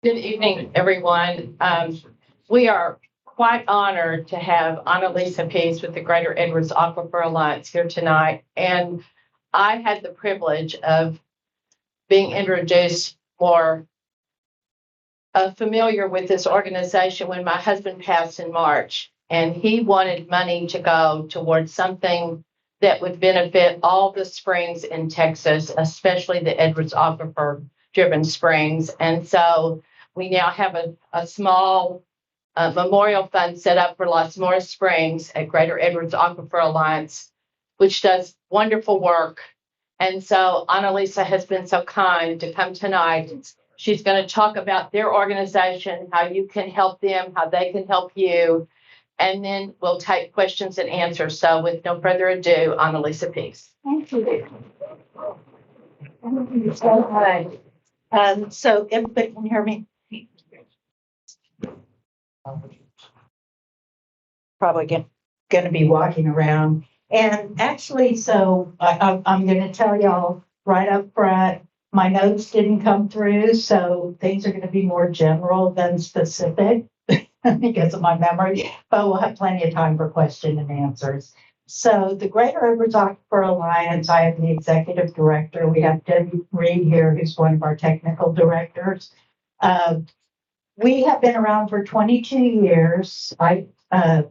Good evening, everyone. We are quite honored to have Annalisa Peace with the Greater Edwards Aquifer Alliance here tonight. And I had the privilege of being introduced more familiar with this organization when my husband passed in March. And he wanted money to go towards something that would benefit all the springs in Texas, especially the Edwards Aquifer driven springs. And so we now have a small memorial fund set up for Las Moras Springs at Greater Edwards Aquifer Alliance, which does wonderful work. And so Annalisa has been so kind to come tonight. She's going to talk about their organization, how you can help them, how they can help you, and then we'll take questions and answers. So with no further ado, Annalisa Peace. Thank you. So everybody can hear me? Probably going to be walking around. And actually, so I'm going to tell y'all right up front, my notes didn't come through, so things are going to be more general than specific because of my memory, but we'll have plenty of time for question and answers. So the Greater Edwards Aquifer Alliance, I am the executive director. We have Debbie Reed here, who's one of our technical directors. We have been around for 22 years. I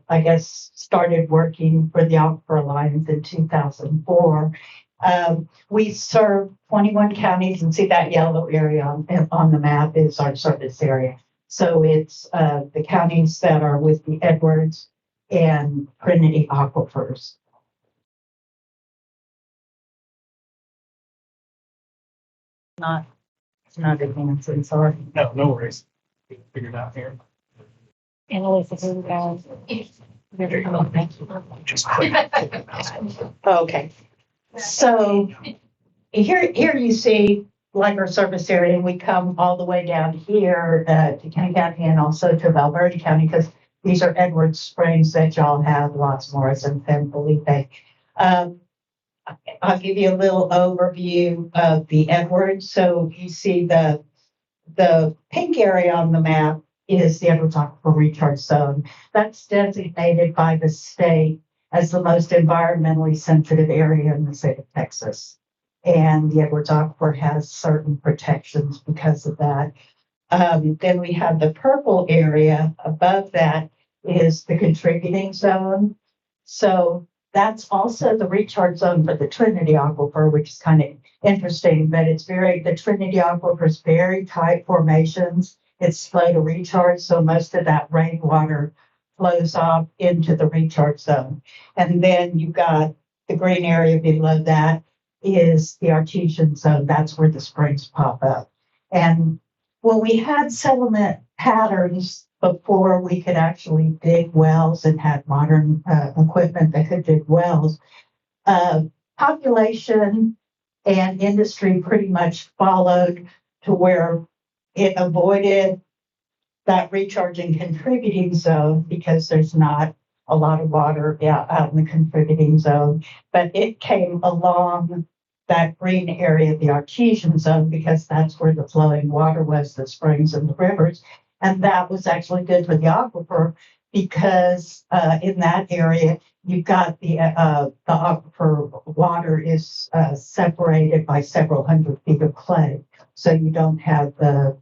guess started working for the Aquifer Alliance in 2004. We serve 21 counties, and see that yellow area on the map is our service area. So it's the counties that are with the Edwards and Trinity aquifers. It's not advancing, sorry. No worries. Figure it out here. Annalisa, here we go. Thank you. Just Okay. So here you see like our service area, and we come all the way down here to Kent County and also to Valverde County, because these are Edwards Springs that y'all have, Las Moras and San Felipe. I'll give you a little overview of the Edwards. So you see the pink area on the map is the Edwards Aquifer Recharge Zone. That's designated by the state as the most environmentally sensitive area in the state of Texas. And the Edwards Aquifer has certain protections because of that. Then we have the purple area above that is the contributing zone. So that's also the recharge zone for the Trinity Aquifer, which is kind of interesting, but the Trinity Aquifer is very tight formations. It's slow to recharge, so most of that rainwater flows off into the recharge zone. And then you've got the green area below that is the artesian zone. That's where the springs pop up. And when we had settlement patterns before we could actually dig wells and had modern equipment that could dig wells, population and industry pretty much followed to where it avoided that recharging contributing zone because there's not a lot of water out in the contributing zone, but it came along that green area, the artesian zone, because that's where the flowing water was, the springs and the rivers. And that was actually good for the aquifer because in that area, you've got the aquifer water is separated by several hundred feet of clay. So you don't have the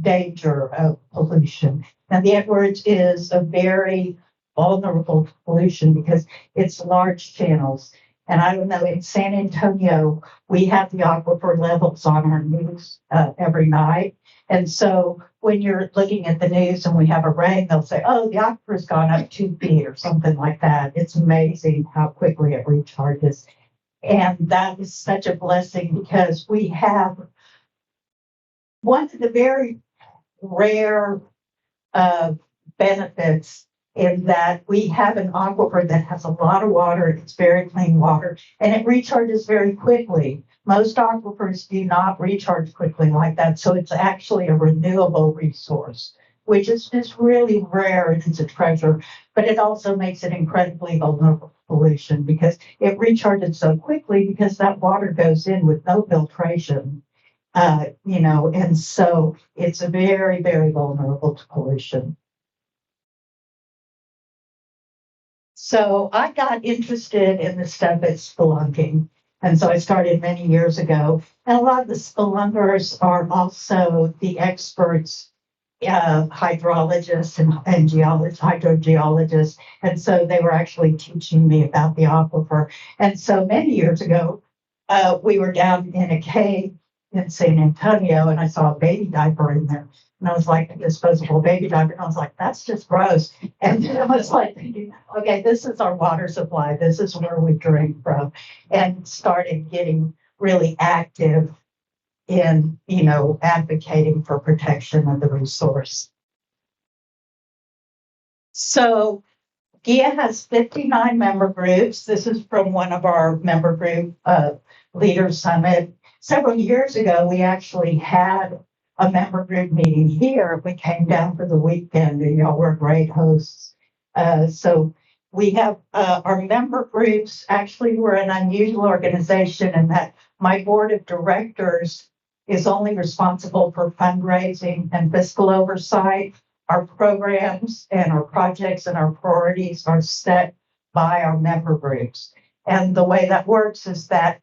danger of pollution. Now the Edwards is a very vulnerable to pollution because it's large channels. And I don't know, in San Antonio, we have the aquifer levels on our news every night. And so when you're looking at the news and we have a rain, they'll say, oh, the aquifer's gone up 2 feet or something like that. It's amazing how quickly it recharges. And that is such a blessing because we have one of the very rare benefits in that we have an aquifer that has a lot of water, it's very clean water, and it recharges very quickly. Most aquifers do not recharge quickly like that, so it's actually a renewable resource, which is just really rare and it's a treasure, but it also makes it incredibly vulnerable to pollution because it recharges so quickly because that water goes in with no filtration. And so it's very, very vulnerable to pollution. So I got interested in the stuff at spelunking. And so I started many years ago. And a lot of the spelunkers are also the experts, hydrologists and geologists, hydrogeologists. And so they were actually teaching me about the aquifer. And so many years ago, we were down in a cave in San Antonio, and I saw a baby diaper in there. And I was like, a disposable baby diaper. And I was like, that's just gross. And then I was like thinking, okay, this is our water supply. This is where we drink from. And started getting really active in, advocating for protection of the resource. So GEAA has 59 member groups. This is from one of our member group leaders summit. Several years ago, we actually had a member group meeting here. We came down for the weekend, and y'all were great hosts. So we have our member groups. Actually, we're an unusual organization in that my board of directors is only responsible for fundraising and fiscal oversight. Our programs and our projects and our priorities are set by our member groups. And the way that works is that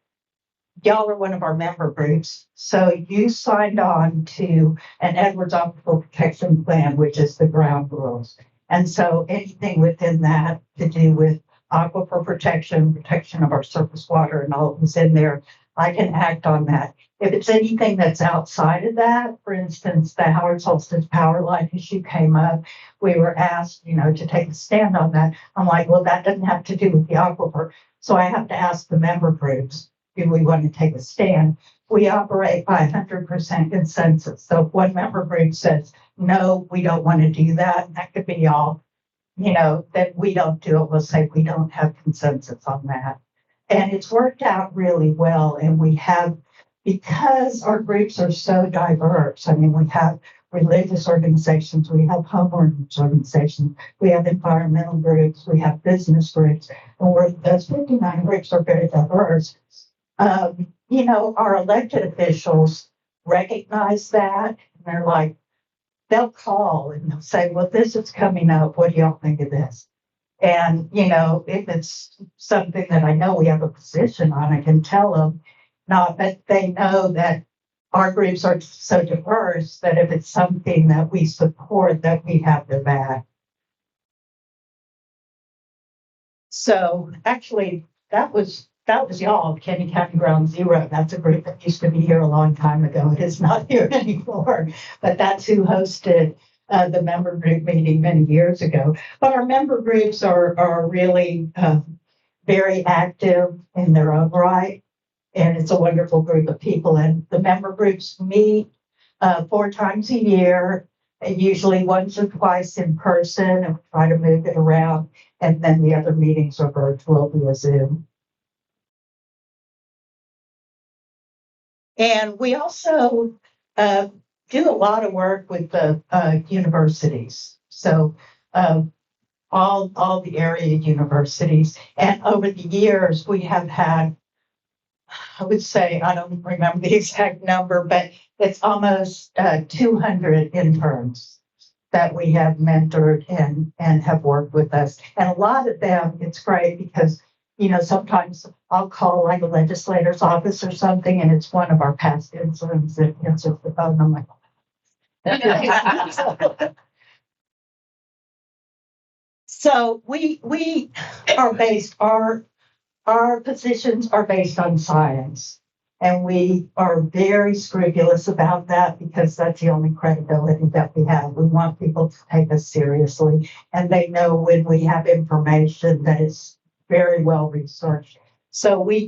y'all are one of our member groups. So you signed on to an Edwards Aquifer Protection Plan, which is the ground rules. And so anything within that to do with aquifer protection, protection of our surface water, and all that's in there, I can act on that. If it's anything that's outside of that, for instance, the Howard Solstice power line issue came up, we were asked, to take a stand on that. I'm like, well, that doesn't have to do with the aquifer. So I have to ask the member groups, do we want to take a stand? We operate by 100% consensus. So if one member group says, no, we don't want to do that, that could be all, that we don't do it. We'll say we don't have consensus on that. And it's worked out really well. And we have, because our groups are so diverse, I mean, we have religious organizations, we have homeowners organizations, we have environmental groups, we have business groups, and those 59 groups are very diverse. Our elected officials recognize that, and they're like, they'll call and they'll say, well, this is coming up. What do y'all think of this? And, if it's something that I know we have a position on, I can tell them, not, but they know that our groups are so diverse that if it's something that we support, that we have their back. So actually, that was y'all, Kenny County Ground Zero. That's a group that used to be here a long time ago. It is not here anymore, but that's who hosted the member group meeting many years ago. But our member groups are really very active in their own right, and it's a wonderful group of people. And the member groups meet 4 times a year, and usually once or twice in person, and we try to move it around. And then the other meetings are virtual via Zoom. And we also do a lot of work with the universities. So all the area universities. And over the years, we have had, I would say, I don't remember the exact number, but it's almost 200 interns that we have mentored and have worked with us. And a lot of them, it's great because, sometimes I'll call like a legislator's office or something, and it's one of our past interns that answers the phone. I'm like, so we are based, our positions are based on science. And we are very scrupulous about that because that's the only credibility that we have. We want people to take us seriously, and they know when we have information that is very well researched. So we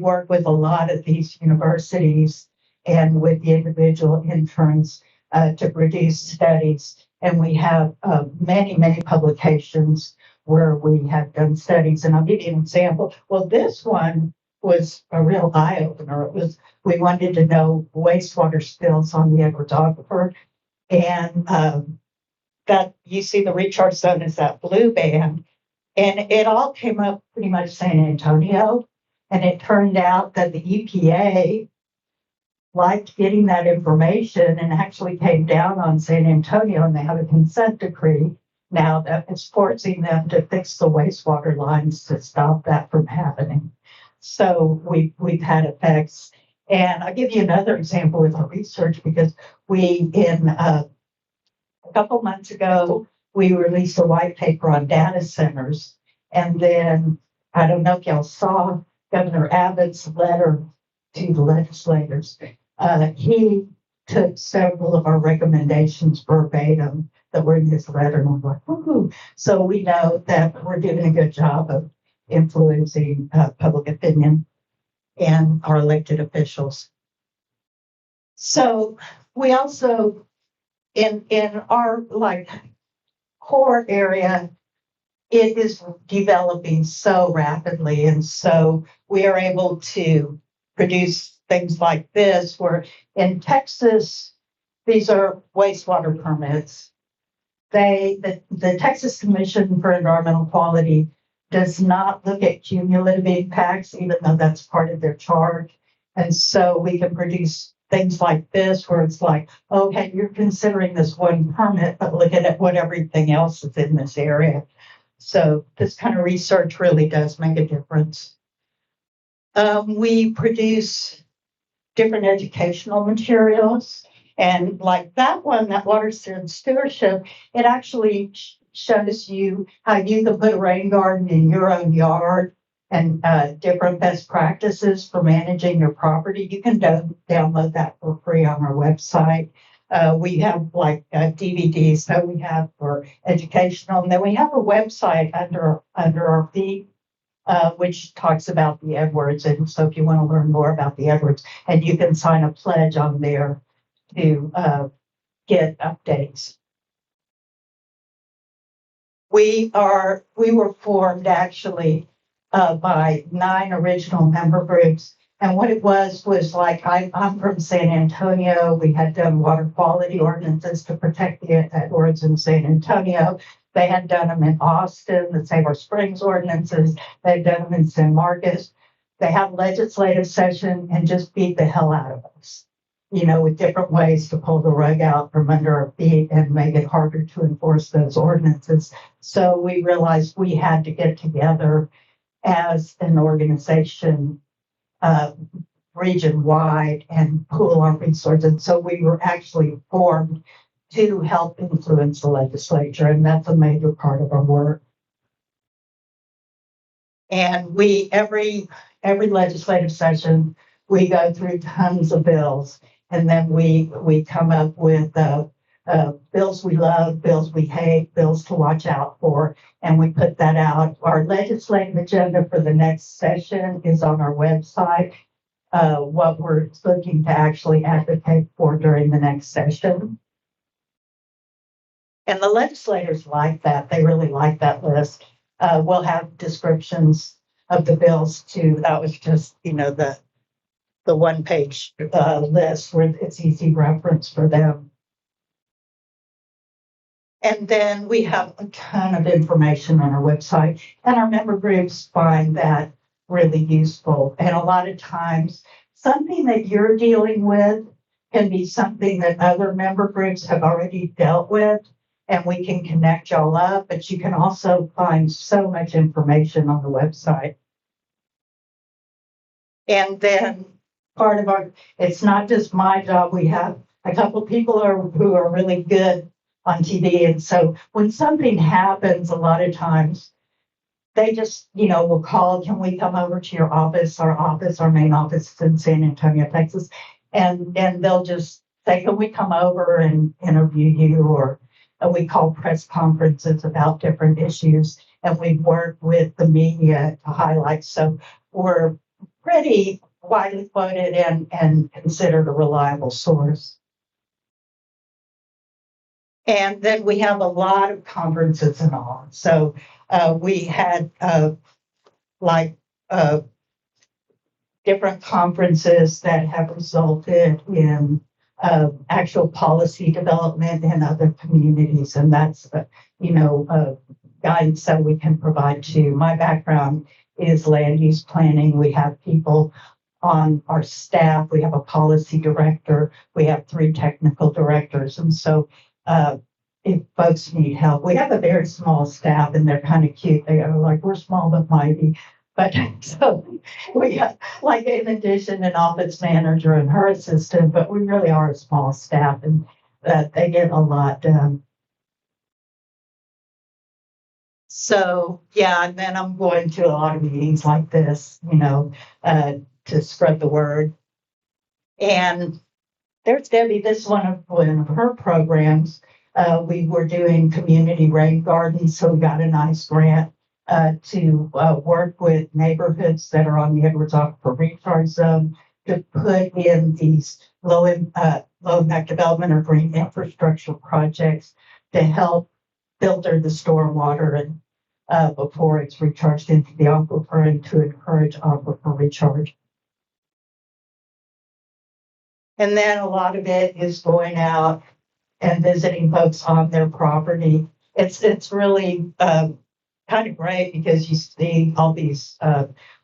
work with a lot of these universities and with the individual interns to produce studies. And we have many, many publications where we have done studies. And I'll give you an example. Well, this one was a real eye-opener. We wanted to know wastewater spills on the Edwards Aquifer. And that you see the recharge zone is that blue band. And it all came up pretty much San Antonio. And it turned out that the EPA liked getting that information and actually came down on San Antonio, and they have a consent decree now that is forcing them to fix the wastewater lines to stop that from happening. So we've had effects. And I'll give you another example with our research, because a couple months ago, we released a white paper on data centers. And then, I don't know if y'all saw Governor Abbott's letter to the legislators. He took several of our recommendations verbatim that were in his letter, and I'm like, woohoo. So we know that we're doing a good job of influencing public opinion and our elected officials. So we also, in our core area, it is developing so rapidly, and so we are able to produce things like this, where in Texas, these are wastewater permits. The Texas Commission for Environmental Quality does not look at cumulative impacts, even though that's part of their charge. And so we can produce things like this, where it's like, okay, you're considering this one permit, but look at what everything else is in this area. So this kind of research really does make a difference. We produce different educational materials. And like that one, that water stewardship, it actually shows you how you can put a rain garden in your own yard, and different best practices for managing your property. You can download that for free on our website. We have DVDs that we have for educational, and then we have a website under our feed, which talks about the Edwards. And so if you want to learn more about the Edwards, and you can sign a pledge on there to get updates. We were formed actually by 9 original member groups. And what it was like, I'm from San Antonio. We had done water quality ordinances to protect the Edwards in San Antonio. They had done them in Austin, the Save Our Springs ordinances. They'd done them in San Marcos. They had legislative session and just beat the hell out of us, with different ways to pull the rug out from under our feet and make it harder to enforce those ordinances. So we realized we had to get together as an organization, region-wide, and pool our resources. And so we were actually formed to help influence the legislature, and that's a major part of our work. And every legislative session, we go through tons of bills, and then we come up with bills we love, bills we hate, bills to watch out for, and we put that out. Our legislative agenda for the next session is on our website, what we're looking to actually advocate for during the next session. And the legislators like that. They really like that list. We'll have descriptions of the bills too. That was just, the one-page list where it's easy reference for them. And then we have a ton of information on our website, and our member groups find that really useful. And a lot of times, something that you're dealing with can be something that other member groups have already dealt with, and we can connect y'all up, but you can also find so much information on the website. And then part of it's not just my job. We have a couple people who are really good on TV. And so when something happens, a lot of times they just, will call, can we come over to your office? Our main office is in San Antonio, Texas. And they'll just say, can we come over and interview you? Or we call press conferences about different issues. And we work with the media to highlight. So we're pretty widely quoted and considered a reliable source. And then we have a lot of conferences and all. So we had different conferences that have resulted in actual policy development in other communities. And that's, guidance that we can provide to. My background is land use planning. We have people on our staff. We have a policy director, we have 3 technical directors. And so if folks need help, we have a very small staff and they're kind of cute. They are like, we're small but mighty. But so we have, like, in addition, an office manager and her assistant, but we really are a small staff and they get a lot done. So, yeah, and then I'm going to a lot of meetings like this, to spread the word. And there's Debbie, this one of her programs. We were doing community rain gardens, so we got a nice grant to work with neighborhoods that are on the Edwards Aquifer recharge zone to put in these low impact development or green infrastructure projects to help filter the stormwater and before it's recharged into the aquifer and to encourage aquifer recharge. And then a lot of it is going out and visiting folks on their property. It's really kind of great because you see all these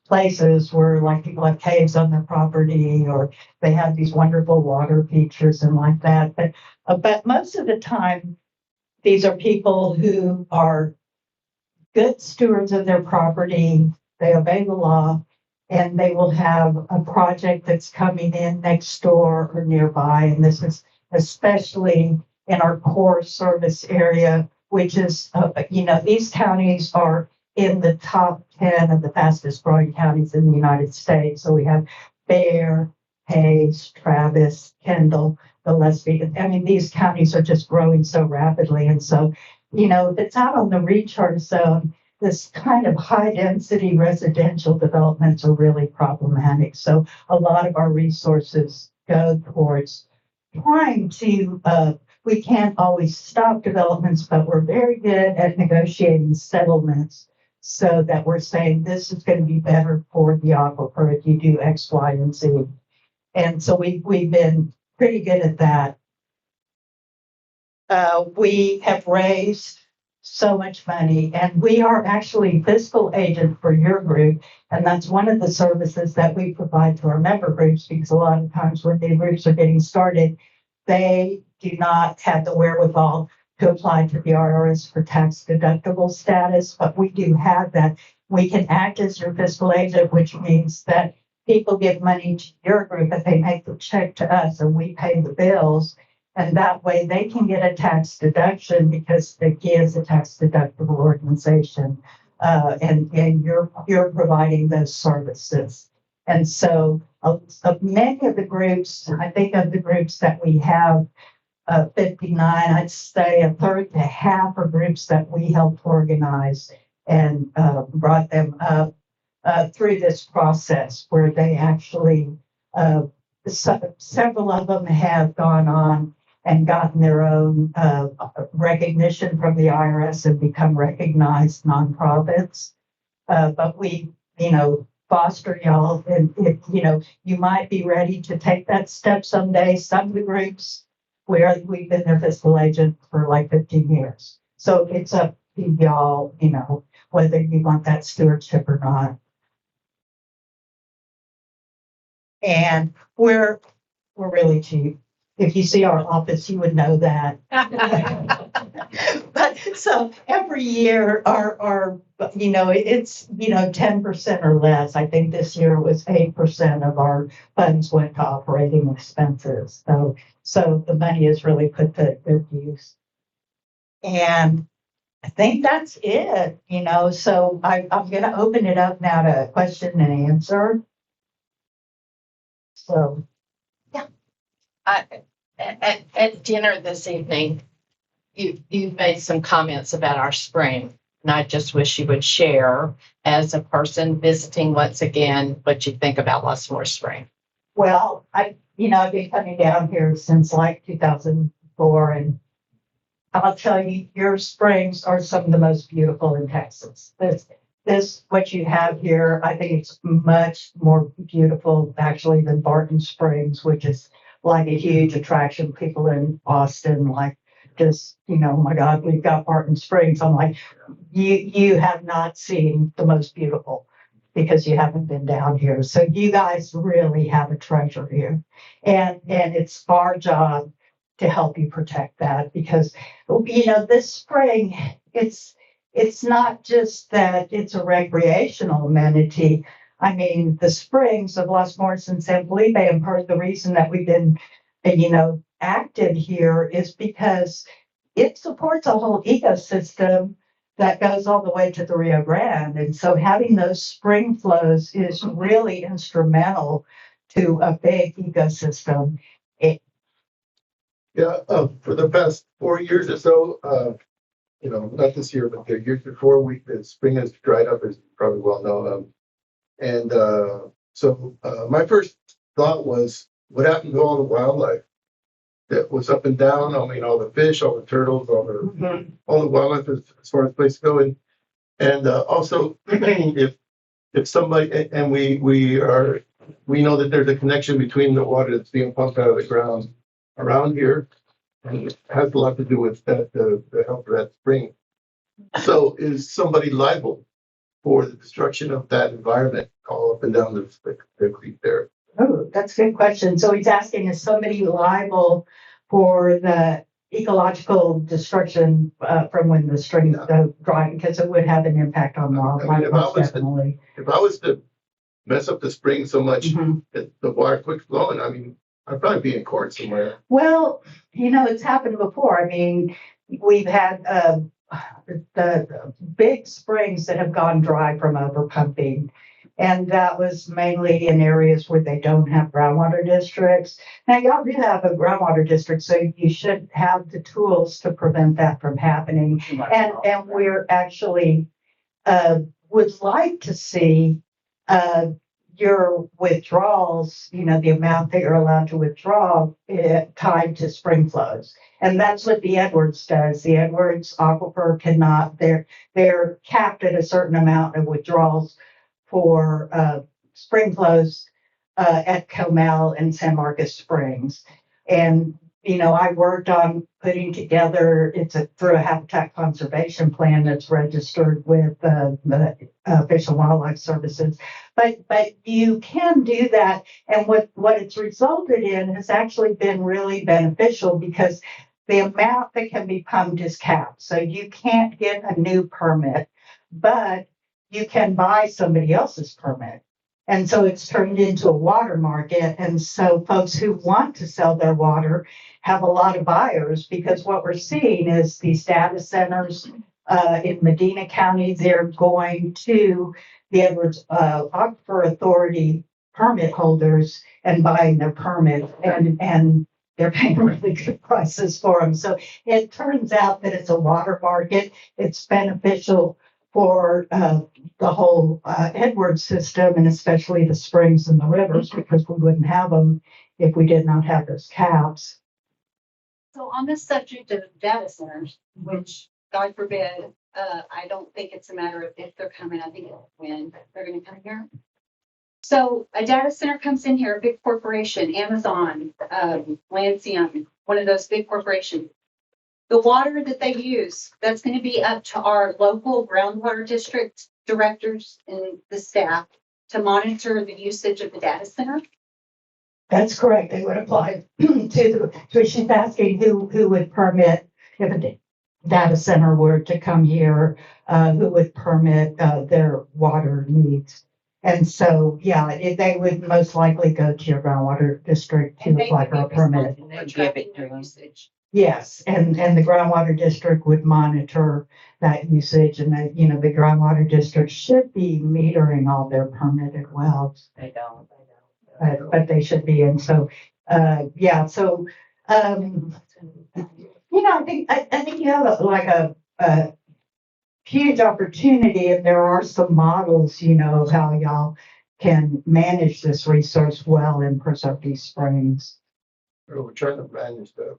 places where like people have caves on their property or they have these wonderful water features and like that. But most of the time, these are people who are good stewards of their property. They obey the law, and they will have a project that's coming in next door or nearby. And this is especially in our core service area, which is, these counties are in the top 10 of the fastest growing counties in the United States. So we have Bexar, Hayes, Travis, Kendall, Gillespie. I mean, these counties are just growing so rapidly. And so, if it's out on the recharge zone, this kind of high density residential developments are really problematic. So a lot of our resources go towards trying to, we can't always stop developments, but we're very good at negotiating settlements so that we're saying this is going to be better for the aquifer if you do X, Y, and Z. And so we've been pretty good at that. We have raised so much money, and we are actually fiscal agent for your group, and that's one of the services that we provide to our member groups, because a lot of times when the groups are getting started, they do not have the wherewithal to apply to the IRS for tax deductible status, but we do have that. We can act as your fiscal agent, which means that people give money to your group, but they make the check to us and we pay the bills. And that way they can get a tax deduction because the GEAA is a tax deductible organization. And you're providing those services. And so many of the groups, I think of the groups that we have, 59, I'd say a third to half are groups that we helped organize and brought them up through this process where they actually, several of them have gone on and gotten their own recognition from the IRS and become recognized nonprofits. But we, foster y'all, and if, you might be ready to take that step someday. Some of the groups, we've been their fiscal agent for like 15 years. So it's up to y'all, whether you want that stewardship or not. And we're really cheap. If you see our office, you would know that. But so every year our it's 10% or less. I think this year it was 8% of our funds went to operating expenses. So the money is really put to good use. And I think that's it, so I'm going to open it up now to question and answer. So, yeah. At dinner this evening, you've made some comments about our spring, and I just wish you would share, as a person visiting once again, what you think about Lussmore Spring. Well, I've been coming down here since like 2004, and I'll tell you, your springs are some of the most beautiful in Texas. This what you have here, I think it's much more beautiful actually than Barton Springs, which is like a huge attraction. People in Austin like just, oh my God, we've got Barton Springs. I'm like, you have not seen the most beautiful. because you haven't been down here. So you guys really have a treasure here. And it's our job to help you protect that because, this spring, it's not just that it's a recreational amenity. I mean, the springs of Las Moras and San Felipe, and part of the reason that we've been, active here is because it supports a whole ecosystem that goes all the way to the Rio Grande. And so having those spring flows is really instrumental to a big ecosystem. Yeah, for the past 4 years or so, not this year, but the years before, the spring has dried up, as you probably well know. My first thought was, what happened to all the wildlife that was up and down? I mean, all the fish, all the turtles, all the wildlife as far as places go. And also, if somebody, and we know that there's a connection between the water that's being pumped out of the ground around here, and it has a lot to do with that, the health of that spring. So is somebody liable for the destruction of that environment all up and down the creek there? Oh, that's a good question. So he's asking, is somebody liable for the ecological destruction from when the streams dry? Because it would have an impact on wildlife, definitely. If I was to mess up the spring so much that the water quits flowing, I mean, I'd probably be in court somewhere. Well, it's happened before. I mean, we've had the big springs that have gone dry from overpumping. And that was mainly in areas where they don't have groundwater districts. Now, y'all do have a groundwater district, so you should have the tools to prevent that from happening. And we're actually would like to see your withdrawals, the amount that you're allowed to withdraw tied to spring flows. And that's what the Edwards does. The Edwards Aquifer cannot, they're capped at a certain amount of withdrawals for spring flows at Comel and San Marcos Springs. And, I worked on putting together, through a habitat conservation plan that's registered with the Fish and Wildlife Services. But you can do that. And what it's resulted in has actually been really beneficial because the amount that can be pumped is capped. So you can't get a new permit, but you can buy somebody else's permit. And so it's turned into a water market. And so folks who want to sell their water have a lot of buyers because what we're seeing is these data centers in Medina County, they're going to the Edwards Aquifer Authority permit holders and buying their permit and they're paying really good prices for them. So it turns out that it's a water market. It's beneficial for the whole Edwards system and especially the springs and the rivers because we wouldn't have them if we did not have those caps. So on this subject of data centers, which God forbid, I don't think it's a matter of if they're coming, I think it's when they're going to come here. So a data center comes in here, a big corporation, Amazon, Lancium, one of those big corporations. The water that they use, that's going to be up to our local groundwater district directors and the staff to monitor the usage of the data center. That's correct. They would apply to she's asking who would permit if a data center were to come here, who would permit their water needs. And so, they would most likely go to your groundwater district to apply for a permit. Give it to usage. Yes, and the groundwater district would monitor that usage, and that the groundwater district should be metering all their permitted wells. They don't. But they should be, and so I think you have a huge opportunity, and there are some models, of how y'all can manage this resource well and preserve these springs. We're trying to manage the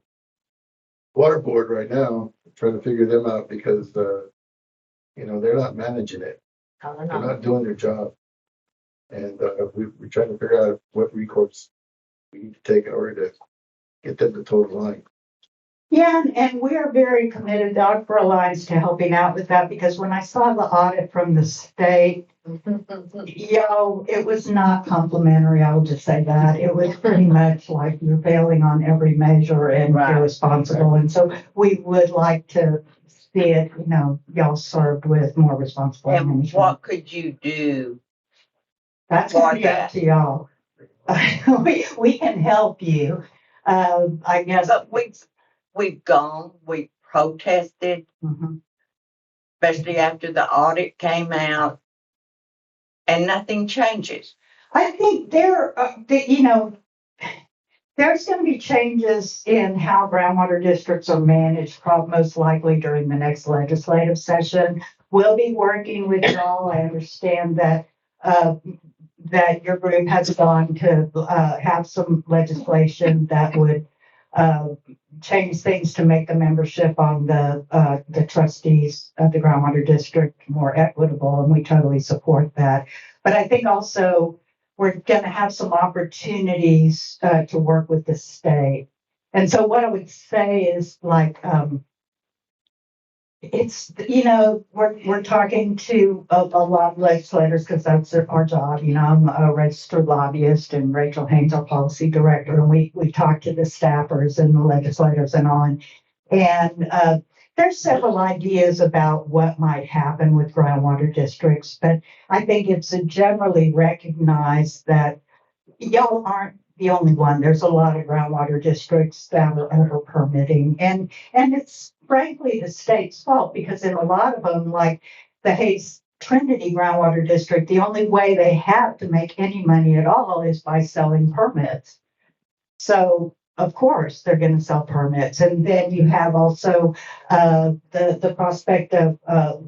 water board right now, trying to figure them out because they're not managing it. They're not doing their job. And we're trying to figure out what recourse we need to take in order to get them to toe the line. Yeah, and we're very committed, the Aquifer Alliance, to helping out with that, because when I saw the audit from the state, it was not complimentary, I will just say that. It was pretty much like you're failing on every measure and Right. irresponsible. And so we would like to see it, y'all served with more responsible And management. what could you do? That's for gonna be up that? to y'all. We can help you. I guess. But we've gone, we protested, Mhm. especially after the audit came out, and nothing changes. I think there's going to be changes in how groundwater districts are managed, most likely during the next legislative session. We'll be working with y'all. I understand that your group has gone to have some legislation that would change things to make the membership on the trustees of the groundwater district more equitable, and we totally support that. But I think also we're going to have some opportunities to work with the state. And so what I would say is like, we're talking to a lot of legislators because that's our job. I'm a registered lobbyist, and Rachel Haynes, our policy director, and we talk to the staffers and the legislators and on. And there's several ideas about what might happen with groundwater districts, but I think it's generally recognized that y'all aren't the only one. There's a lot of groundwater districts that are over permitting, and it's frankly the state's fault, because in a lot of them, like the Hayes Trinity groundwater district, the only way they have to make any money at all is by selling permits. So of course they're going to sell permits, and then you have also the prospect of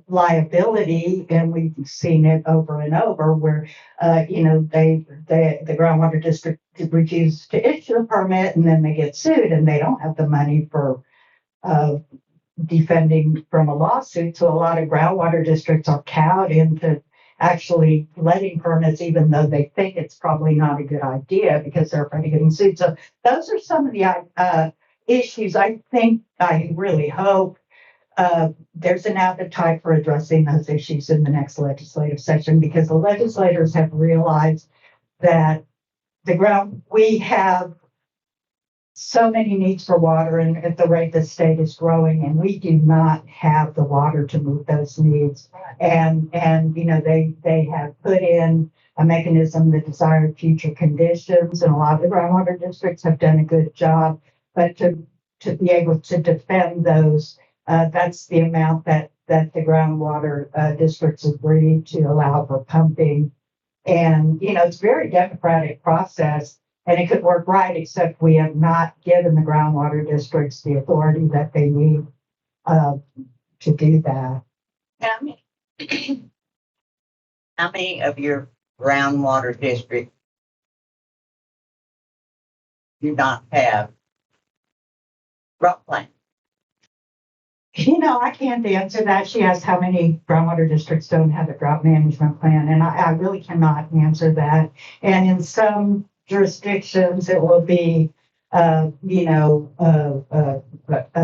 liability, and we've seen it over and over where the groundwater district refuses to issue a permit, and then they get sued, and they don't have the money for uh, defending from a lawsuit. So a lot of groundwater districts are cowed into actually letting permits, even though they think it's probably not a good idea because they're afraid of getting sued. So those are some of the issues. I really hope there's an appetite for addressing those issues in the next legislative session, because the legislators have realized that we have so many needs for water, and at the rate the state is growing, and we do not have the water to meet those needs. And they have put in a mechanism, the desired future conditions, and a lot of the groundwater districts have done a good job. But to be able to defend those, that's the amount that the groundwater districts agreed to allow for pumping. And it's a very democratic process. And it could work right, except we have not given the groundwater districts the authority that they need to do that. How many, how many of your groundwater districts do not have rock plan? I can't answer that. She asked how many groundwater districts don't have a drought management plan, and I really cannot answer that. And in some jurisdictions, it will be, a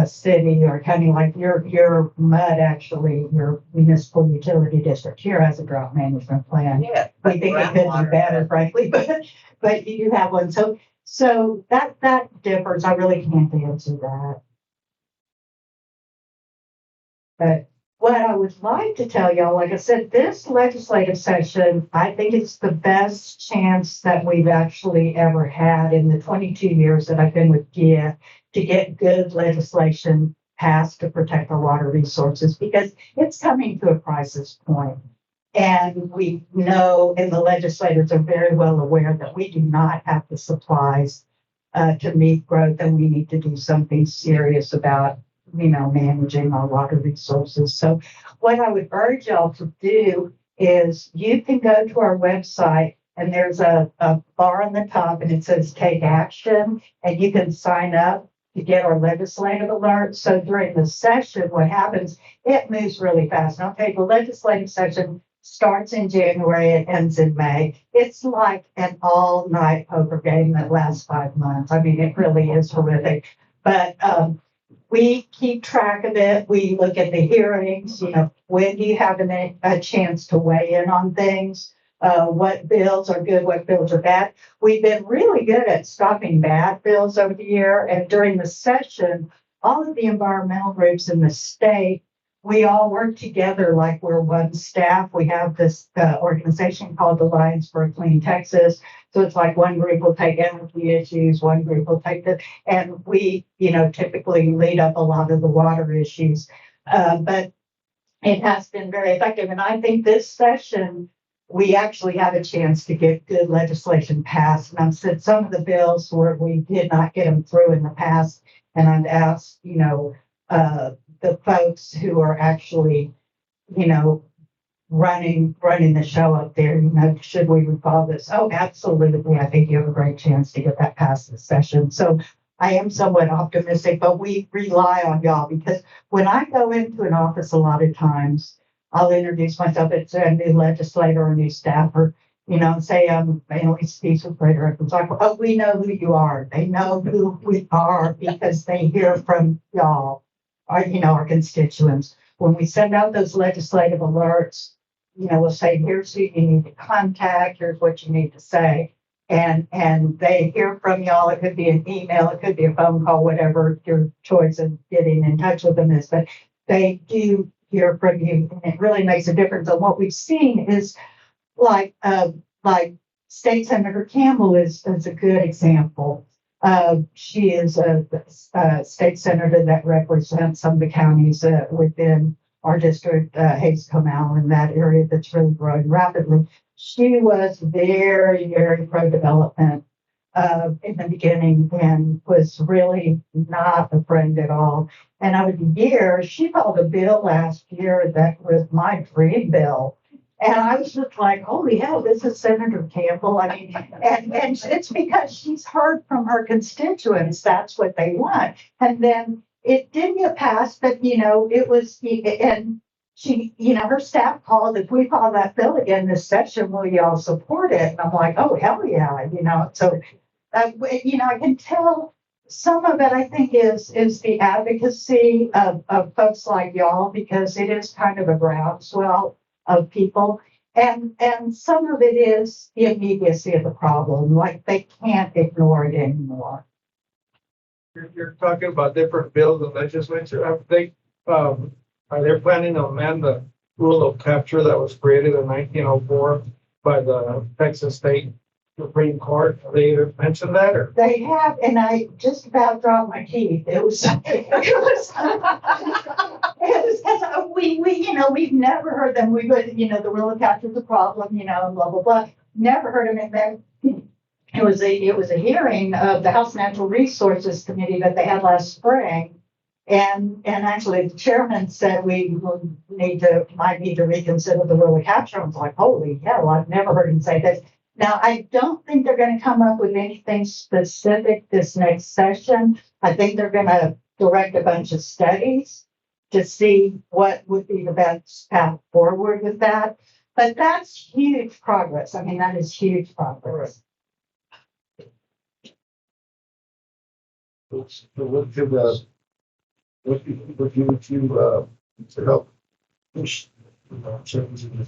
city or county, like your MUD, actually, your municipal utility district here has a drought management plan. Yeah. I think it could be better, frankly, but you do have one. So that differs. I really can't answer that. But what I would like to tell y'all, like I said, this legislative session, I think it's the best chance that we've actually ever had in the 22 years that I've been with GEAA to get good legislation passed to protect our water resources, because it's coming to a crisis point. And we know, and the legislators are very well aware, that we do not have the supplies to meet growth, and we need to do something serious about managing our water resources. So what I would urge y'all to do is you can go to our website, and there's a bar on the top, and it says take action, and you can sign up to get our legislative alerts. So during the session, what happens, it moves really fast. Okay, the legislative session starts in January, it ends in May. It's like an all-night poker game that lasts 5 months. I mean, it really is horrific. But we keep track of it. We look at the hearings, when do you have a chance to weigh in on things? What bills are good, what bills are bad. We've been really good at stopping bad bills over the year. And during the session, all of the environmental groups in the state, we all work together like we're one staff. We have this organization called Alliance for a Clean Texas. So it's like one group will take energy issues, one group will take the, and we, typically lead up a lot of the water issues. But it has been very effective. And I think this session, we actually had a chance to get good legislation passed. And I've said some of the bills where we did not get them through in the past. And I've asked, the folks who are actually, running the show up there, should we recall this? Oh, absolutely. I think you have a great chance to get that passed this session. So I am somewhat optimistic, but we rely on y'all because when I go into an office, a lot of times I'll introduce myself as a new legislator or a new staffer, say I'm Annalisa Peace with Greater Records. Like, oh, we know who you are. They know who we are because they hear from y'all, our constituents. When we send out those legislative alerts, we'll say, here's who you need to contact, here's what you need to say. And they hear from y'all. It could be an email, it could be a phone call, whatever your choice of getting in touch with them is. But they do hear from you, and it really makes a difference. And what we've seen is like State Senator Campbell is a good example. She is a state senator that represents some of the counties within our district, Hayes Comal, in that area that's really growing rapidly. She was very, very pro-development in the beginning and was really not a friend at all. And over the years, she filed a bill last year that was my dream bill. And I was just like, holy hell, this is Senator Campbell. I mean, and it's because she's heard from her constituents. That's what they want. And then it didn't get passed, but, it was, and she, her staff called, if we file that bill again this session, will y'all support it? And I'm like, oh, hell yeah, So, I can tell some of it, I think, is the advocacy of folks like y'all, because it is kind of a groundswell of people. And some of it is the immediacy of the problem, like they can't ignore it anymore. You're talking about different bills and legislature. I think, are they planning to amend the rule of capture that was created in 1904 by the Texas State Supreme Court? Have they mentioned that, or? They have, and I just about dropped my teeth. It was because we've never heard them. We would, the rule of capture is a problem, and blah blah blah. Never heard of it. Then it was a hearing of the House Natural Resources Committee that they had last spring, and actually the chairman said we might need to reconsider the rule of capture. I was like, holy hell, I've never heard him say this. Now, I don't think they're going to come up with anything specific this next session. I think they're going to direct a bunch of studies to see what would be the best path forward with that. But that's huge progress. I mean, that is huge progress. So what could you to help push change in the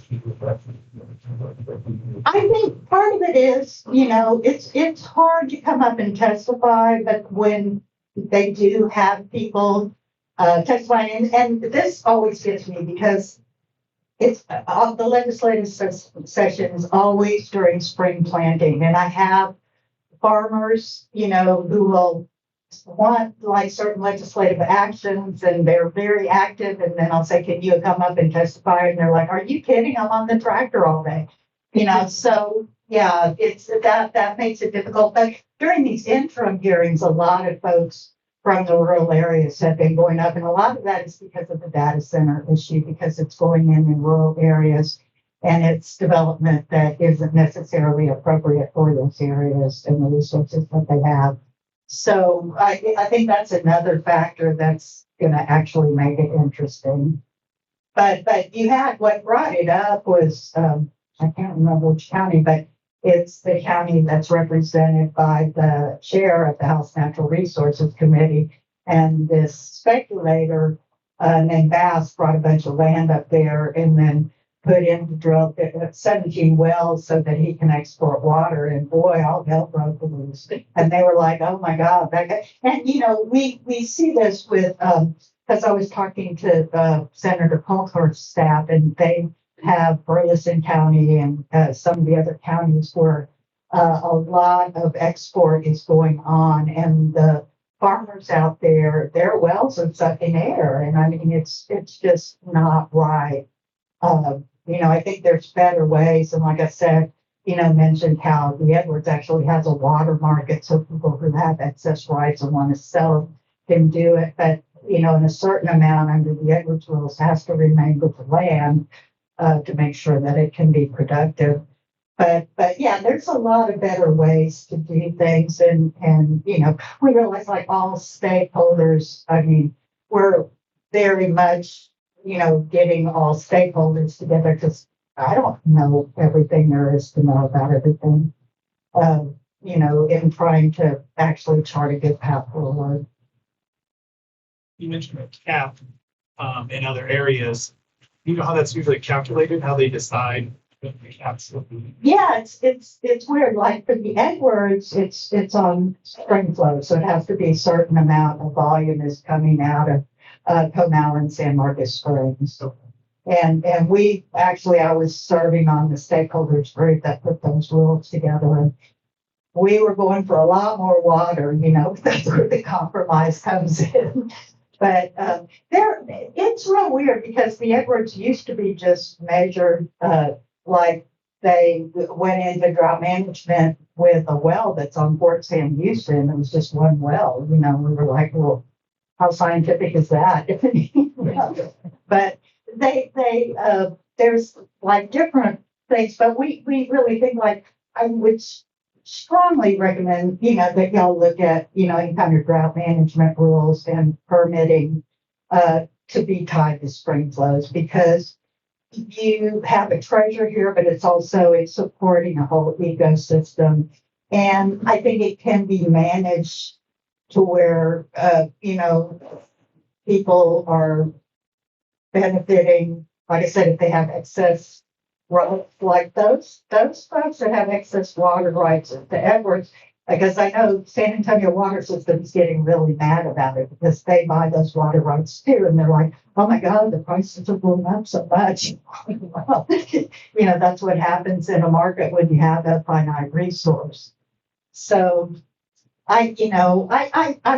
I think part of it is, it's hard to come up and testify, but when they do have people testifying, and this always gets me because it's the legislative session is always during spring planting, and I have farmers, who will want like certain legislative actions and they're very active, and then I'll say, can you come up and testify? And they're like, are you kidding? I'm on the tractor all day. So yeah, it's that makes it difficult. But during these interim hearings, a lot of folks from the rural areas have been going up, and a lot of that is because of the data center issue, because it's going in rural areas and it's development that isn't necessarily appropriate for those areas and the resources that they have. So I think that's another factor that's going to actually make it interesting. But you had, what brought it up was, I can't remember which county, but it's the county that's represented by the chair of the House Natural Resources Committee. And this speculator named Bass brought a bunch of land up there and then put in to drill 17 wells so that he can export water. And boy, all hell broke loose. And they were like, oh my God. And, you know, we see this with, because I was talking to Senator Colthort's staff, and they have Burleson County and some of the other counties where a lot of export is going on. And the farmers out there, their wells are sucking air. And I mean, it's just not right. You know, I think there's better ways. And like I said, you know, mentioned how the Edwards actually has a water market. So people who have excess rights and want to sell can do it. But, you know, in a certain amount under the Edwards rules has to remain with the land to make sure that it can be productive. But yeah, there's a lot of better ways to do things. And, you know, we realize like all stakeholders, I mean, we're very much, you know, getting all stakeholders together because I don't know everything there is to know about everything, you know, in trying to actually chart a good path forward. You mentioned a cap in other areas. You know how that's usually calculated, how they decide what the caps will be? Yeah, it's weird. Like for the Edwards, it's on spring flow, so it has to be a certain amount of volume is coming out of Comal and San Marcos Springs. And we actually, I was serving on the stakeholders group that put those rules together, and we were going for a lot more water. You know, that's where the compromise comes in. But it's real weird because the Edwards used to be just measured like they went into drought management with a well that's on Fort Sam Houston. It was just one well. You know, we were like, well, how scientific is that? But they there's like different things, but we really think like I would strongly recommend, you know, that y'all look at, you know, any kind of drought management rules and permitting to be tied to spring flows because you have a treasure here, but it's supporting a whole ecosystem. And I think it can be managed to where, you know, people are benefiting. Like I said, if they have excess, like those folks that have excess water rights at the Edwards, because I know San Antonio Water System is getting really mad about it because they buy those water rights too. And they're like, oh my God, the prices are going up so much. Well, you know, that's what happens in a market when you have a finite resource. So I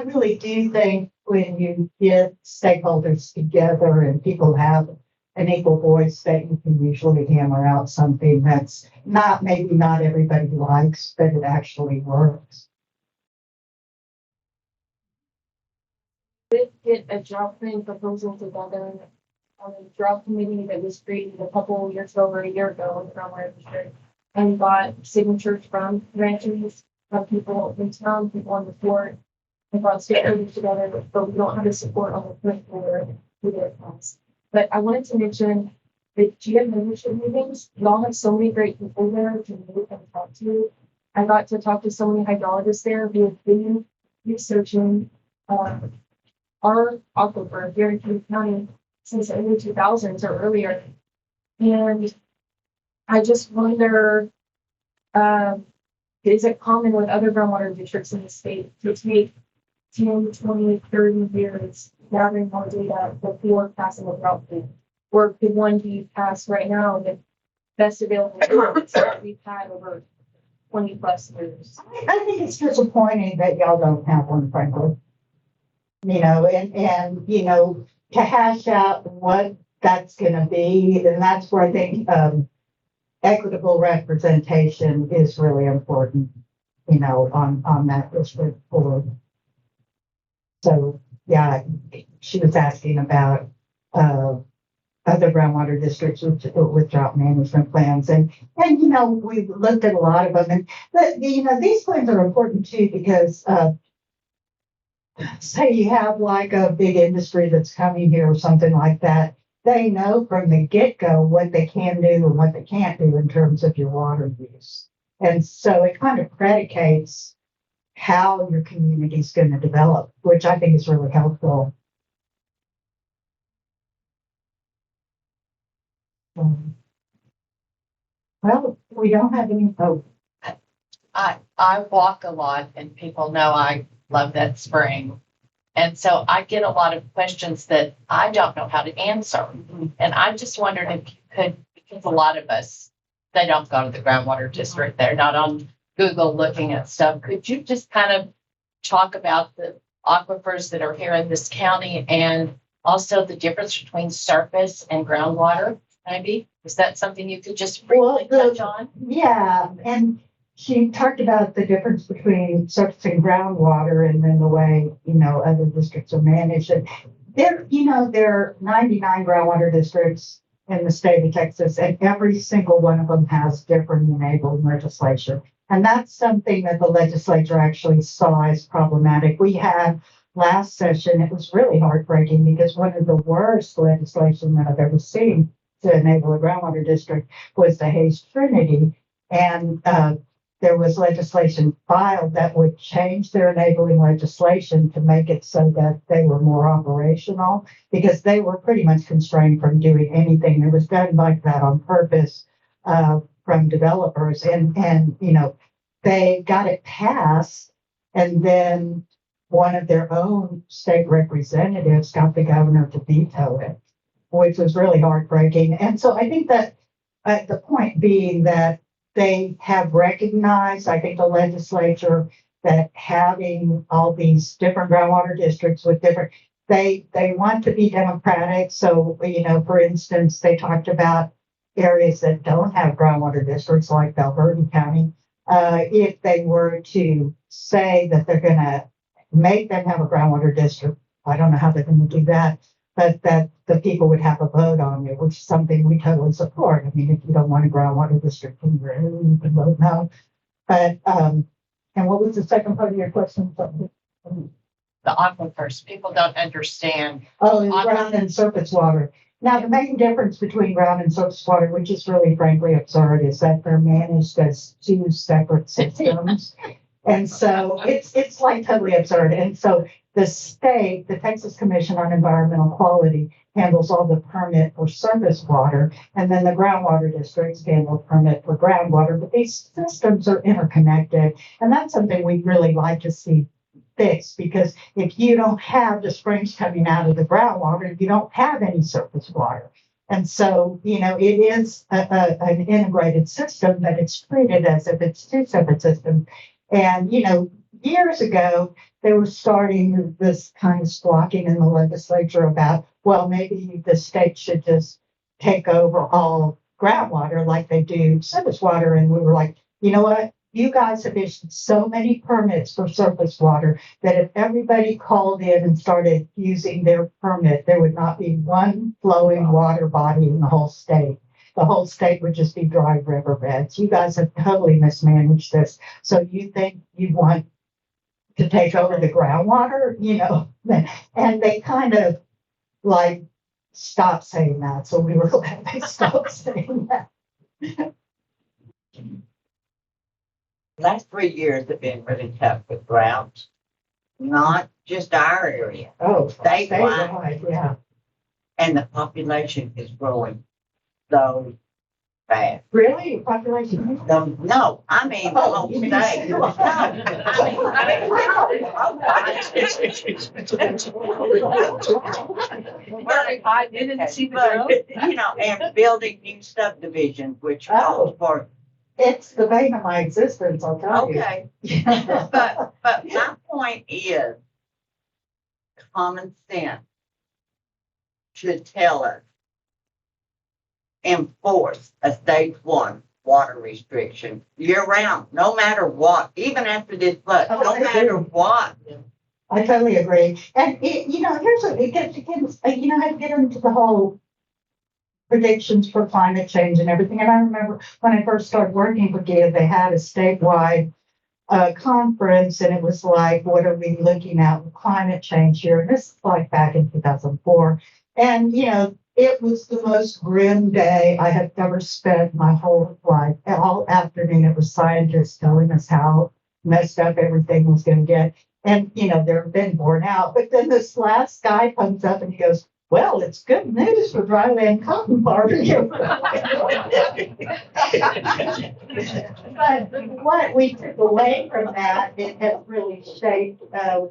really do think when you get stakeholders together and people have an equal voice that you can usually hammer out something that's maybe not everybody likes, but it actually works. Did get a drought plan proposal together on a drought committee that was created a couple years ago or a year ago in the groundwater district and got signatures from ranchers, from people in town, people on the fort, and brought stakeholders together, but we don't have the support on the point board to get it passed. But I wanted to mention the GEAA membership meetings. Y'all have so many great people there to meet and talk to. I got to talk to so many hydrologists there who have been researching our aquifer here in King County since the early 2000s or earlier. And I just wonder, is it common with other groundwater districts in the state to take 10, 20, 30 years gathering more data before passing a drought plan? Or could one be passed right now with best available data that we've had over 20 plus years? I think it's disappointing that y'all don't have one, frankly. You know, and you know, to hash out what that's going to be, and that's where I think equitable representation is really important. You know, on that district board. So yeah, she was asking about other groundwater districts with drought management plans, and you know, we've looked at a lot of them, and but you know, these plans are important too because. Say you have like a big industry that's coming here or something like that, they know from the get-go what they can do and what they can't do in terms of your water use. And so it kind of predicates how your community is going to develop, which I think is really helpful. Well, we don't have any, oh, I walk a lot and people know I love that spring. And so I get a lot of questions that I don't know how to answer. And I just wondered if you could, because a lot of us, they don't go to the groundwater district. They're not on Google looking at stuff. Could you just kind of talk about the aquifers that are here in this county and also the difference between surface and groundwater, maybe? Is that something you could just briefly touch on? yeah, and she talked about the difference between surface and groundwater and then the way, other districts are managed. And there are 99 groundwater districts in the state of Texas, and every single one of them has different enabling legislation. And that's something that the legislature actually saw as problematic. We had last session, it was really heartbreaking because one of the worst legislation that I've ever seen to enable a groundwater district was the Hayes Trinity. And there was legislation filed that would change their enabling legislation to make it so that they were more operational, because they were pretty much constrained from doing anything. It was done like that on purpose from developers. And they got it passed, and then one of their own state representatives got the governor to veto it, which was really heartbreaking. And so I think that the point being that they have recognized, I think the legislature, that having all these different groundwater districts with different, they want to be democratic. So, for instance, they talked about areas that don't have groundwater districts like Valverde County. If they were to say that they're going to make them have a groundwater district, I don't know how they're going to do that, but that the people would have a vote on it, which is something we totally support. I mean, if you don't want a groundwater district in your area, you can vote no. But, and what was the second part of your question? The aquifers, people don't understand. Oh, and ground and surface water. Now, the main difference between ground and surface water, which is really frankly absurd, is that they're managed as two separate systems. And so it's like totally absurd. And so the state, the Texas Commission on Environmental Quality, handles all the permit for surface water, and then the groundwater districts handle permit for groundwater. But these systems are interconnected, and that's something we'd really like to see fixed, because if you don't have the springs coming out of the groundwater, you don't have any surface water. And so, it is an integrated system, but it's treated as if it's two separate systems. And, years ago, they were starting this kind of squawking in the legislature about, well, maybe the state should just take over all groundwater like they do surface water. And we were like, you know what? You guys have issued so many permits for surface water that if everybody called in and started using their permit, there would not be one flowing water body in the whole state. The whole state would just be dry riverbeds. You guys have totally mismanaged this. So you think you want to take over the groundwater, and they kind of like stopped saying that. So we were glad they stopped saying that. Last 3 years have been really tough with droughts, not just our area, Oh, statewide, yeah. and the population is growing so fast. Really? Population? No, I mean the whole you mean state. the No, I didn't see the but, and building new subdivisions, which calls for, It's the bane of my existence, I'll tell you. okay. But my point is, common sense should tell us, enforce a stage 1 water restriction year round, no matter what, even after this flood, Oh, no I matter agree. what. I totally agree. And here's what it gets, I had to get into the whole predictions for climate change and everything. And I remember when I first started working for GEAA, they had a statewide conference, and it was like, what are we looking at with climate change here? And this is like back in 2004. And, it was the most grim day I have ever spent my whole life. All afternoon, it was scientists telling us how messed up everything was going to get. And, they've been borne out. But then this last guy comes up and he goes, well, it's good news for dryland cotton farming. But what we took away from that, it has really shaped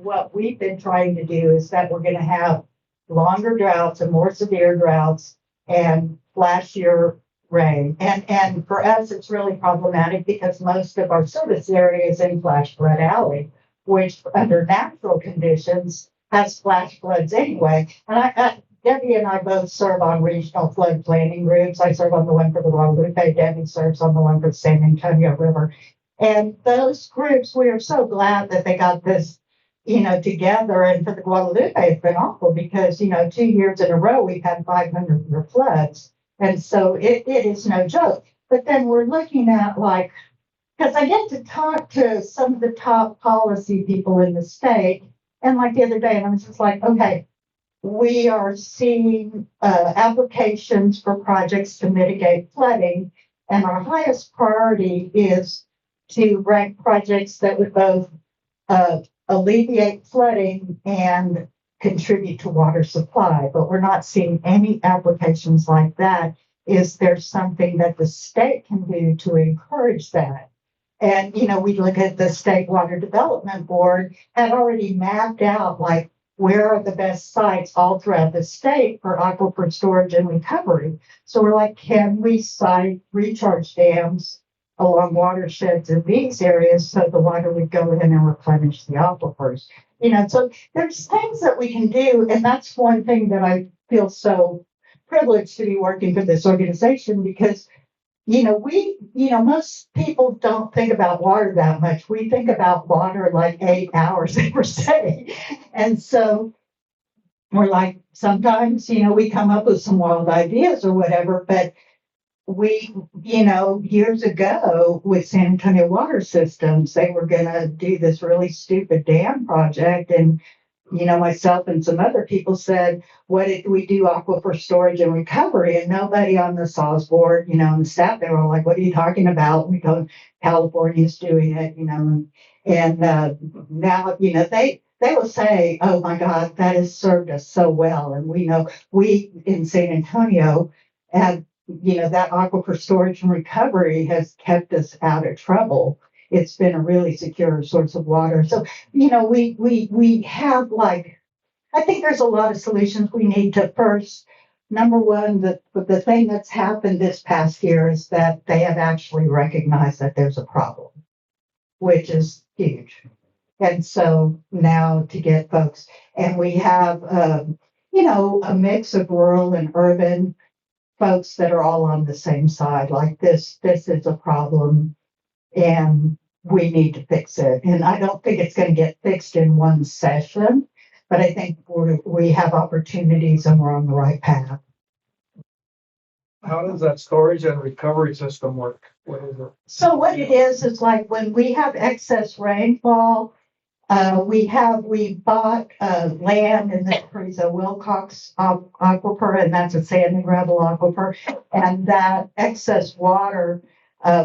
what we've been trying to do is that we're going to have longer droughts and more severe droughts and flashier rain. And for us, it's really problematic because most of our service area is in flash flood alley, which under natural conditions has flash floods anyway. And Debbie and I both serve on regional flood planning groups. I serve on the one for the Guadalupe. Debbie serves on the one for the San Antonio River. And those groups, we are so glad that they got this, together. And for the Guadalupe, it's been awful because, 2 years in a row, we've had 500-year floods. And so it is no joke. But then we're looking at because I get to talk to some of the top policy people in the state. And the other day, and I was just like, okay, we are seeing applications for projects to mitigate flooding. And our highest priority is to rank projects that would both alleviate flooding and contribute to water supply. But we're not seeing any applications like that. Is there something that the state can do to encourage that? And, we look at the State Water Development Board had already mapped out where are the best sites all throughout the state for aquifer storage and recovery. So we're like, can we site recharge dams along watersheds in these areas so the water would go in and replenish the aquifers? So there's things that we can do. And that's one thing that I feel so privileged to be working for this organization because most people don't think about water that much. We think about water 8 hours every day. And so we're sometimes, we come up with some wild ideas or whatever, but we, years ago with San Antonio Water Systems, they were going to do this really stupid dam project. And myself and some other people said, what if we do aquifer storage and recovery? And nobody on the SAWS board, and the staff, they were all like, what are you talking about? We go, California's doing it, and now, they will say, oh my God, that has served us so well. And we in San Antonio had, that aquifer storage and recovery has kept us out of trouble. It's been a really secure source of water. So, we have I think there's a lot of solutions we need to first. Number one, the thing that's happened this past year is that they have actually recognized that there's a problem, which is huge. And so now to get folks, and we have, a mix of rural and urban folks that are all on the same side. This is a problem. And we need to fix it. And I don't think it's going to get fixed in one session, but I think we have opportunities and we're on the right path. How does that storage and recovery system work? What is it? So what it is when we have excess rainfall, we bought land in the Carrizo Wilcox aquifer, and that's a sand and gravel aquifer, and that excess water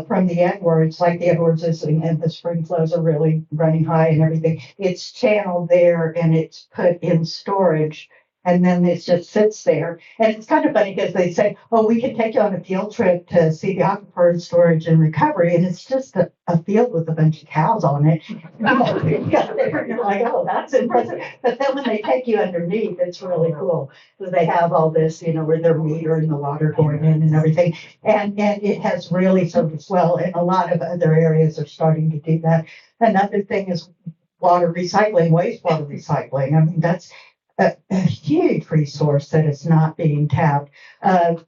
from the Edwards, the Edwards is, and the spring flows are really running high and everything. It's channeled there and it's put in storage. And then it just sits there. And it's kind of funny because they say, oh, we can take you on a field trip to see the aquifer storage and recovery. And it's just a field with a bunch of cows on it. You're like, oh, that's impressive. But then when they take you underneath, it's really cool. Because they have all this, where they're metering the water going in and everything. And it has really served us well. And a lot of other areas are starting to do that. Another thing is water recycling, wastewater recycling. I mean, that's a huge resource that is not being tapped.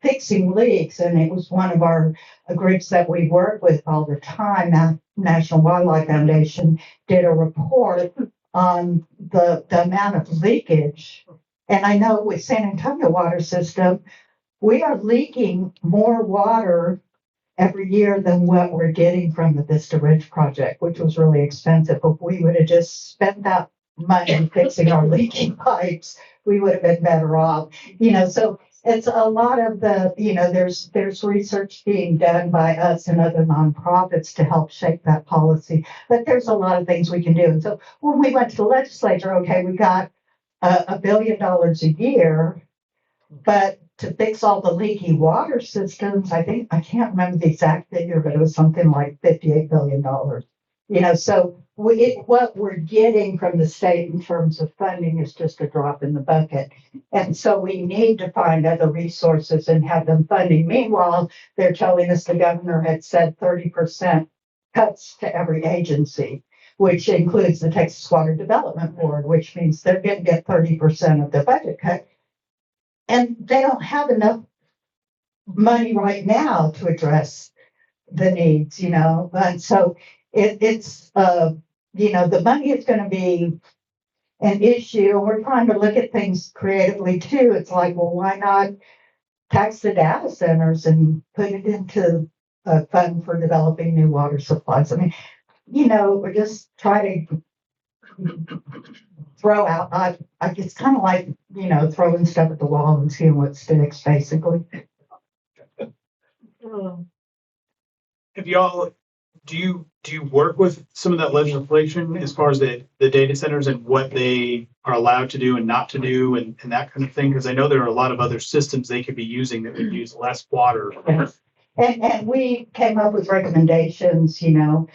Fixing leaks, and it was one of our groups that we work with all the time. National Wildlife Foundation did a report on the amount of leakage. And I know with San Antonio Water System, we are leaking more water every year than what we're getting from the Vista Ridge project, which was really expensive. If we would have just spent that money fixing our leaking pipes, we would have been better off. So it's a lot of the, there's research being done by us and other nonprofits to help shape that policy. But there's a lot of things we can do. And so when we went to the legislature, okay, we got $1 billion a year, but to fix all the leaky water systems, I can't remember the exact figure, but it was something like $58 billion. So what we're getting from the state in terms of funding is just a drop in the bucket. And so we need to find other resources and have them funding. Meanwhile, they're telling us the governor had said 30% cuts to every agency, which includes the Texas Water Development Board, which means they're going to get 30% of the budget cut. And they don't have enough money right now to address the needs, And so it's the money is going to be an issue. And we're trying to look at things creatively too. It's like, well, why not tax the data centers and put it into a fund for developing new water supplies? I mean, we're just trying to throw out. It's kind of like throwing stuff at the wall and seeing what sticks, basically. Have y'all, do you work with some of that legislation as far as the data centers and what they are allowed to do and not to do and that kind of thing? Because I know there are a lot of other systems they could be using that would use less water. Yes. And we came up with recommendations, and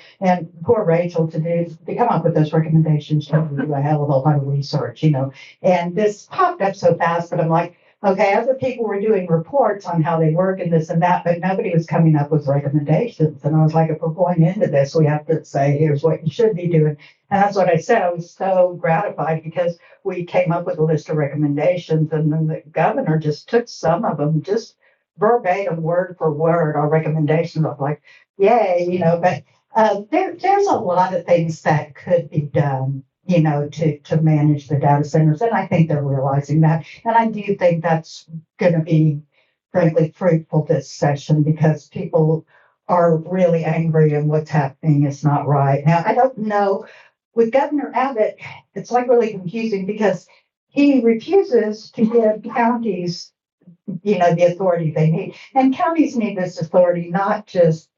poor Rachel to come up with those recommendations, she had to do a hell of a lot of research, and this popped up so fast that I'm like, okay, other people were doing reports on how they work and this and that, but nobody was coming up with recommendations. And I was like, if we're going into this, we have to say, here's what you should be doing. And that's what I said. I was so gratified because we came up with a list of recommendations, and then the governor just took some of them, just verbatim, word for word, our recommendations. I was like, yay, but there's a lot of things that could be done, to manage the data centers. And I think they're realizing that. And I do think that's going to be, frankly, fruitful this session because people are really angry and what's happening is not right. Now, I don't know. With Governor Abbott, it's like really confusing because he refuses to give counties the authority they need. And counties need this authority, not just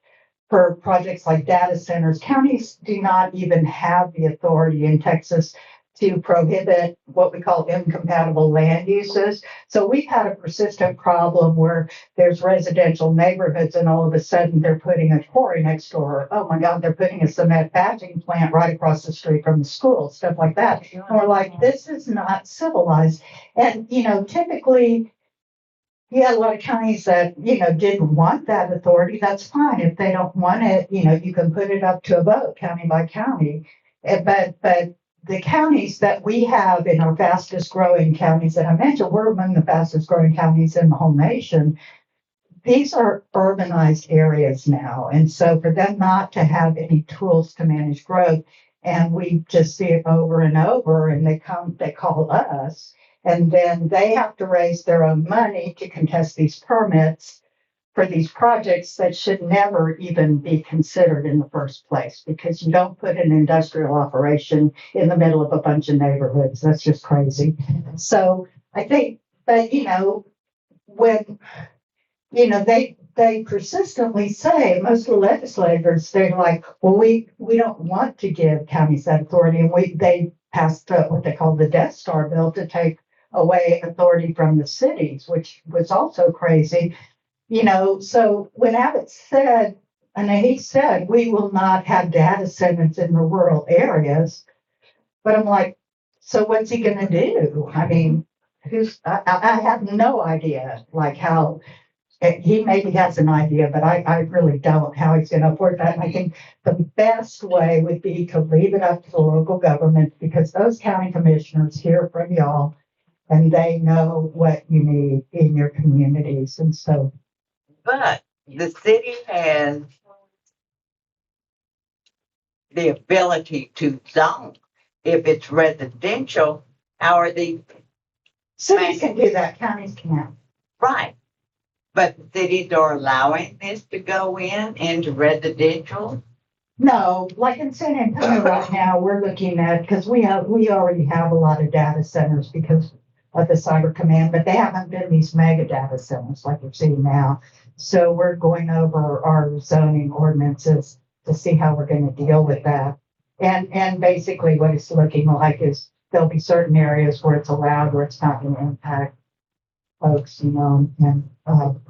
for projects like data centers. Counties do not even have the authority in Texas to prohibit what we call incompatible land uses. So we've had a persistent problem where there's residential neighborhoods and all of a sudden they're putting a quarry next door. Oh my God, they're putting a cement batching plant right across the street from the school, stuff like that. And we're like, this is not civilized. And, typically, you had a lot of counties that, didn't want that authority. That's fine. If they don't want it, you can put it up to a vote, county by county. But the counties that we have in our fastest growing counties that I mentioned, we're among the fastest growing counties in the whole nation. These are urbanized areas now. And so for them not to have any tools to manage growth, and we just see it over and over, and they call us. And then they have to raise their own money to contest these permits for these projects that should never even be considered in the first place, because you don't put an industrial operation in the middle of a bunch of neighborhoods. That's just crazy. So I think, but when they persistently say, most of the legislators, they're like, well, we don't want to give counties that authority, and they passed what they call the Death Star bill to take away authority from the cities, which was also crazy. So when Abbott said, and he said, we will not have data centers in the rural areas, but I'm like, so what's he going to do? I mean, I have no idea, like how. He maybe has an idea, but I really don't how he's going to afford that. And I think the best way would be to leave it up to the local government, because those county commissioners hear from y'all and they know what you need in your communities. And so. But the city has the ability to zone. If it's residential, how are these? Cities can do that, counties can't. Right. But the cities are allowing this to go into residential? No, like in San Antonio right now, we're looking at, because we already have a lot of data centers because of the cyber command, but they haven't been these mega data centers like we're seeing now. So we're going over our zoning ordinances to see how we're going to deal with that. And basically what it's looking like is there'll be certain areas where it's allowed, where it's not going to impact folks, and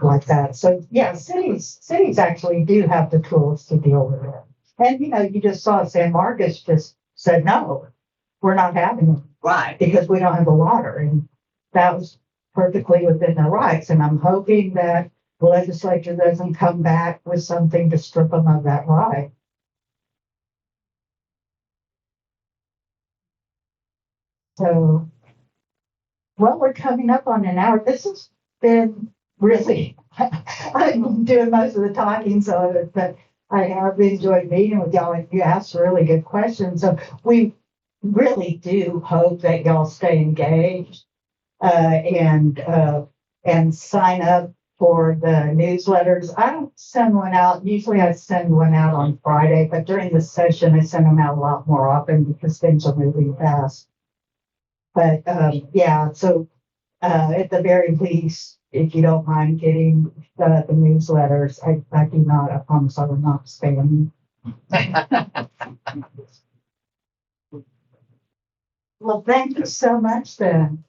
like that. So yeah, cities actually do have the tools to deal with it. And you just saw San Marcos just said, no, we're not having it Right. because we don't have the water. And that was perfectly within their rights. And I'm hoping that the legislature doesn't come back with something to strip them of that right. So, well, we're coming up on an hour. This has been really, I've been doing most of the talking, but I have enjoyed meeting with y'all, and you asked really good questions. So we really do hope that y'all stay engaged and sign up for the newsletters. I don't send one out. Usually I send one out on Friday, but during the session I send them out a lot more often because things are moving fast. But yeah, so at the very least, if you don't mind getting the newsletters, I do not, I promise I will not spam you. Well, thank you so much then.